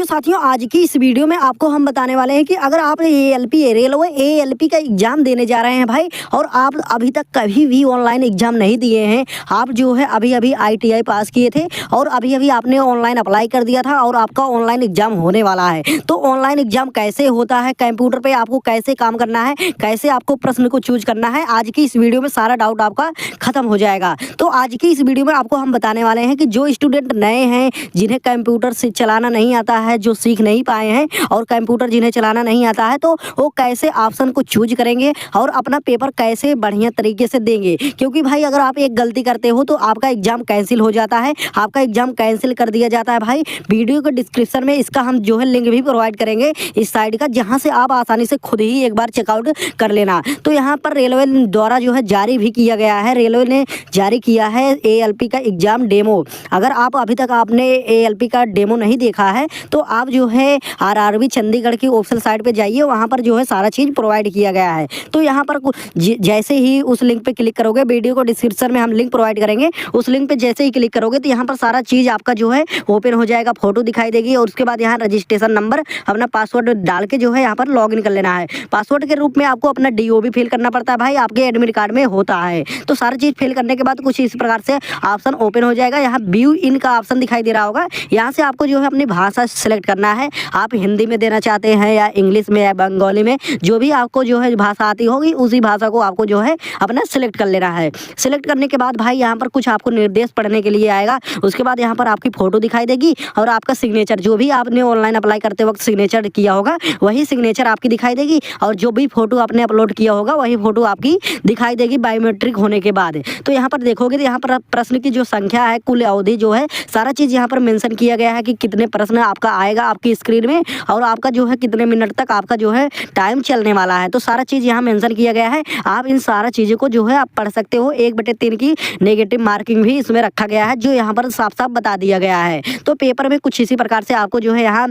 भाइयों साथियों, आज की इस वीडियो में आपको हम बताने वाले हैं कि अगर आप रेलवे एएलपी का एग्जाम देने जा रहे हैं भाई, और आप अभी तक कभी भी ऑनलाइन एग्जाम नहीं दिए हैं, आप जो है अभी अभी आईटीआई पास किए थे और अभी अभी आपने ऑनलाइन अप्लाई कर दिया था और आपका ऑनलाइन एग्जाम होने वाला है। तो ऑनलाइन एग्जाम कैसे होता है, कंप्यूटर पे आपको कैसे काम करना है, कैसे आपको प्रश्न को चूज करना है, आज की इस वीडियो में सारा डाउट आपका खत्म हो जाएगा। तो आज की इस वीडियो में आपको हम बताने वाले हैं कि जो स्टूडेंट नए हैं, जिन्हें कंप्यूटर से चलाना नहीं आता है, जो सीख नहीं पाए हैं और कंप्यूटर जिन्हें चलाना नहीं आता है, तो वो कैसे ऑप्शन को चूज करेंगे और अपना पेपर कैसे बढ़िया तरीके से देंगे। क्योंकि भाई अगर आप एक गलती करते हो तो आपका एग्जाम कैंसिल हो जाता है, आपका एग्जाम कैंसिल कर दिया जाता है। भाई वीडियो के डिस्क्रिप्शन में इसका हम जो है लिंक भी प्रोवाइड करेंगे इस साइट का, जहाँ से आप आसानी से खुद ही एक बार चेकआउट कर लेना। तो यहाँ पर रेलवे द्वारा जो है जारी भी किया गया है, रेलवे ने जारी किया है एएलपी का एग्जाम डेमो। अगर आप अभी तक आपने एएलपी का डेमो नहीं देखा है तो आप जो है आरआरबी चंडीगढ़ की ऑफिशियल साइट पे जाइए, वहाँ पर जो है सारा चीज़ प्रोवाइड किया गया है। तो यहाँ पर जैसे ही उस लिंक पे क्लिक करोगे, वीडियो को डिस्क्रिप्शन में हम लिंक प्रोवाइड करेंगे, उस लिंक पे जैसे ही क्लिक करोगे तो यहाँ पर सारा चीज़ आपका जो है ओपन हो जाएगा, फोटो दिखाई देगी और उसके बाद यहाँ रजिस्ट्रेशन नंबर, अपना पासवर्ड डाल के जो है यहाँ पर लॉग इन कर लेना है। पासवर्ड के रूप में आपको अपना डीओ भी फिल करना पड़ता है भाई, आपके एडमिट कार्ड में होता है। तो सारी चीज़ फिल करने के बाद कुछ इस प्रकार से ऑप्शन ओपन हो जाएगा। यहाँ व्यू इन का ऑप्शन दिखाई दे रहा होगा, यहाँ से आपको जो है अपनी भाषा सेलेक्ट करना है, आप हिंदी में देना चाहते हैं या इंग्लिश में या बंगाली में, जो भी आपको जो है भाषा आती होगी उसी भाषा को आपको जो है अपना सेलेक्ट कर लेना है। सेलेक्ट करने के बाद भाई यहाँ पर कुछ आपको निर्देश पढ़ने के लिए आएगा, उसके बाद यहाँ पर आपकी फ़ोटो दिखाई देगी और आपका सिग्नेचर, जो भी आपने ऑनलाइन अप्लाई करते वक्त सिग्नेचर किया होगा वही सिग्नेचर आपकी दिखाई देगी, और जो भी फ़ोटो आपने अपलोड किया होगा वही फ़ोटो आपकी दिखाई देगी बायोमेट्रिक होने के बाद। तो यहाँ पर देखोगे तो यहाँ पर प्रश्न की जो संख्या है, कुल अवधि जो है, सारा चीज़ यहाँ पर मेंशन किया गया है कि कितने प्रश्न आपका आएगा आपकी स्क्रीन में और आपका जो है कितने मिनट तक आपका जो है टाइम चलने वाला है। तो सारा चीज़ यहाँ मेंशन किया गया है। आप इन सारा चीज़ों को जो है आप पढ़ सकते हो। 1/3 की नेगेटिव मार्किंग भी इसमें रखा गया है, जो यहाँ पर साफ साफ बता दिया गया है। तो पेपर में कुछ इसी प्रकार से आपको जो है यहाँ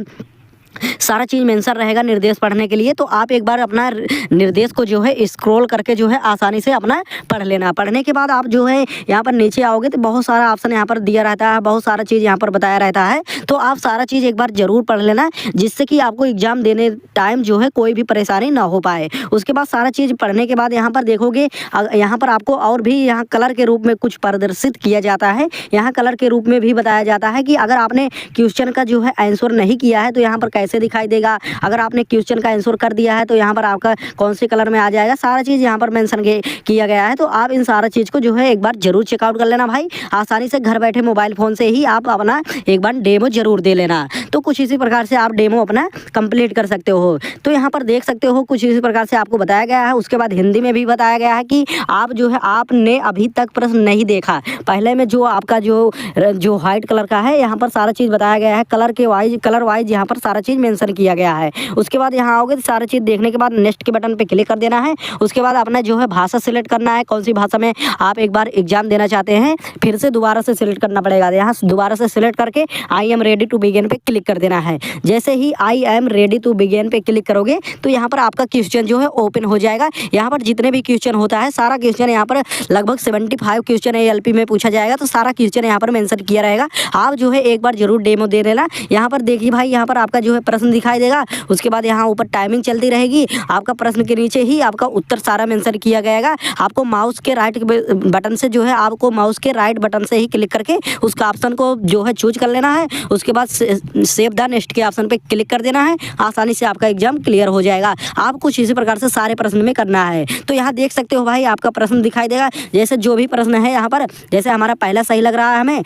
सारा चीज़ मेंशन रहेगा निर्देश पढ़ने के लिए। तो आप एक बार अपना निर्देश को जो है स्क्रॉल करके जो है आसानी से अपना पढ़ लेना। पढ़ने के बाद आप जो है यहाँ पर नीचे आओगे तो बहुत सारा ऑप्शन यहाँ पर दिया रहता है, बहुत सारा चीज़ यहाँ पर बताया रहता है। तो आप सारा चीज़ एक बार ज़रूर पढ़ लेना, जिससे कि आपको एग्जाम देने टाइम जो है कोई भी परेशानी ना हो पाए। उसके बाद सारा चीज़ पढ़ने के बाद यहाँ पर देखोगे, यहाँ पर आपको और भी यहाँ कलर के रूप में कुछ प्रदर्शित किया जाता है। यहाँ कलर के रूप में भी बताया जाता है कि अगर आपने क्वेश्चन का जो है आंसर नहीं किया है तो यहाँ पर कैसे दिखाई देगा, अगर आपने क्वेश्चन का आंसर कर दिया है तो यहाँ पर आपका कौन से कलर में आ जाएगा, सारा चीज़ यहाँ पर मेंशन किया गया है। तो आप इन सारा चीज़ को जो है एक बार जरूर चेकआउट कर लेना भाई, आसानी से घर बैठे मोबाइल फ़ोन से ही आप अपना एक बार डेमो जरूर दे लेना। तो कुछ इसी प्रकार से आप डेमो अपना कंप्लीट कर सकते हो। तो यहाँ पर देख सकते हो कुछ इसी प्रकार से आपको बताया गया है। उसके बाद हिंदी में भी बताया गया है कि आप जो है आपने अभी तक प्रश्न नहीं देखा, पहले में जो आपका जो व्हाइट कलर का है यहाँ पर सारा चीज़ बताया गया है, कलर वाइज यहाँ पर सारा चीज़ मेंशन किया गया है। उसके बाद यहाँ आओगे तो सारा चीज़ देखने के बाद नेक्स्ट के बटन पे क्लिक कर देना है। उसके बाद अपना जो है भाषा सिलेक्ट करना है, कौन सी भाषा में आप एक बार एग्जाम देना चाहते हैं, फिर से दोबारा से सिलेक्ट करना पड़ेगा। यहाँ दोबारा से सिलेक्ट करके I am ready to begin पे क्लिक कर देना है। जैसे ही I am ready to begin पे क्लिक करोगे तो यहाँ पर आपका क्वेश्चन जो है ओपन हो जाएगा। यहाँ पर जितने भी क्वेश्चन होता है, सारा क्वेश्चन यहाँ पर लगभग 75 क्वेश्चन एएलपी में पूछा जाएगा, तो सारा क्वेश्चन यहाँ पर मेंशन किया रहेगा। आप जो है एक बार जरूर डेमो दे लेना। यहाँ पर देखिए भाई, यहाँ पर आपका जो है प्रश्न दिखाई देगा, उसके बाद यहाँ ऊपर टाइमिंग चलती रहेगी, आपका प्रश्न के नीचे ही आपका उत्तर सारा मेंशन किया गया। आपको माउस के राइट बटन से जो है आपको माउस के राइट बटन से ही क्लिक करके उसका ऑप्शन को जो है चूज कर लेना है। उसके बाद सेव द नेक्स्ट के ऑप्शन पे क्लिक कर देना है, आसानी से आपका एग्जाम क्लियर हो जाएगा। आप कुछ इसी प्रकार से सारे प्रश्न में करना है। तो यहाँ देख सकते हो भाई, आपका प्रश्न दिखाई देगा, जैसे जो भी प्रश्न है यहाँ पर, जैसे हमारा पहला सही लग रहा है हमें,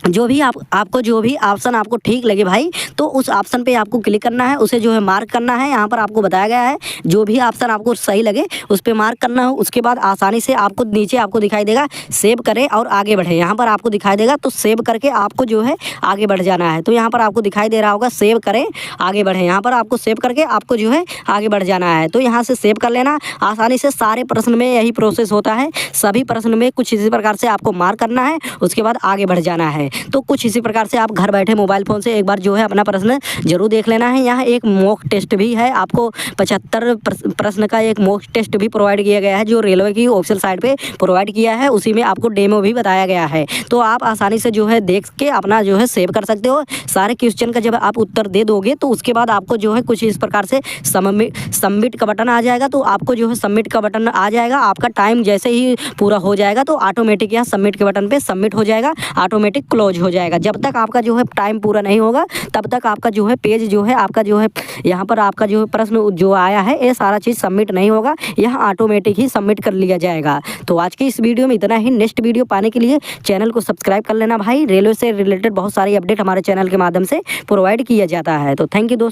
जो भी आपको जो भी ऑप्शन आपको ठीक लगे भाई, तो उस ऑप्शन पे आपको क्लिक करना है, उसे जो है मार्क करना है। यहाँ पर आपको बताया गया है जो भी ऑप्शन आपको सही लगे उस पे मार्क करना है। उसके बाद आसानी से आपको नीचे आपको दिखाई देगा सेव करें और आगे बढ़े, यहाँ पर आपको दिखाई देगा, तो सेव करके आपको जो है आगे बढ़ जाना है। तो यहाँ पर आपको दिखाई दे रहा होगा सेव करें आगे बढ़े, यहाँ पर आपको सेव करके आपको जो है आगे बढ़ जाना है। तो यहाँ से सेव कर लेना। आसानी से सारे प्रश्न में यही प्रोसेस होता है, सभी प्रश्न में कुछ इसी प्रकार से आपको मार्क करना है, उसके बाद आगे बढ़ जाना है। तो कुछ इसी प्रकार से आप घर बैठे मोबाइल फ़ोन से एक बार जो है अपना प्रश्न जरूर देख लेना है। यहाँ एक मॉक टेस्ट भी है, आपको 75 प्रश्न का एक मॉक टेस्ट भी प्रोवाइड किया गया है जो रेलवे की ऑफिशियल साइट पे प्रोवाइड किया है। उसी में आपको डेमो भी बताया गया है, तो आप आसानी से जो है देख के अपना जो है सेव कर सकते हो। सारे क्वेश्चन का जब आप उत्तर दे दोगे तो उसके बाद आपको जो है कुछ इस प्रकार से सबमिट का बटन आ जाएगा। तो आपको जो है सबमिट का बटन आ जाएगा, आपका टाइम जैसे ही पूरा हो जाएगा तो ऑटोमेटिक यहाँ सबमिट के बटन पे सबमिट हो जाएगा, ऑटोमेटिक क्लोज हो जाएगा। जब तक आपका जो है टाइम पूरा नहीं होगा तब तक आपका जो है पेज जो है आपका जो है यहाँ पर आपका जो है प्रश्न जो आया है ये सारा चीज़ सबमिट नहीं होगा, यह ऑटोमेटिक ही सबमिट कर लिया जाएगा। तो आज की इस वीडियो में इतना ही। नेक्स्ट वीडियो पाने के लिए चैनल को सब्सक्राइब कर लेना भाई। रेलवे से रिलेटेड बहुत सारी अपडेट हमारे चैनल के माध्यम से प्रोवाइड किया जाता है। तो थैंक यू दोस्तों।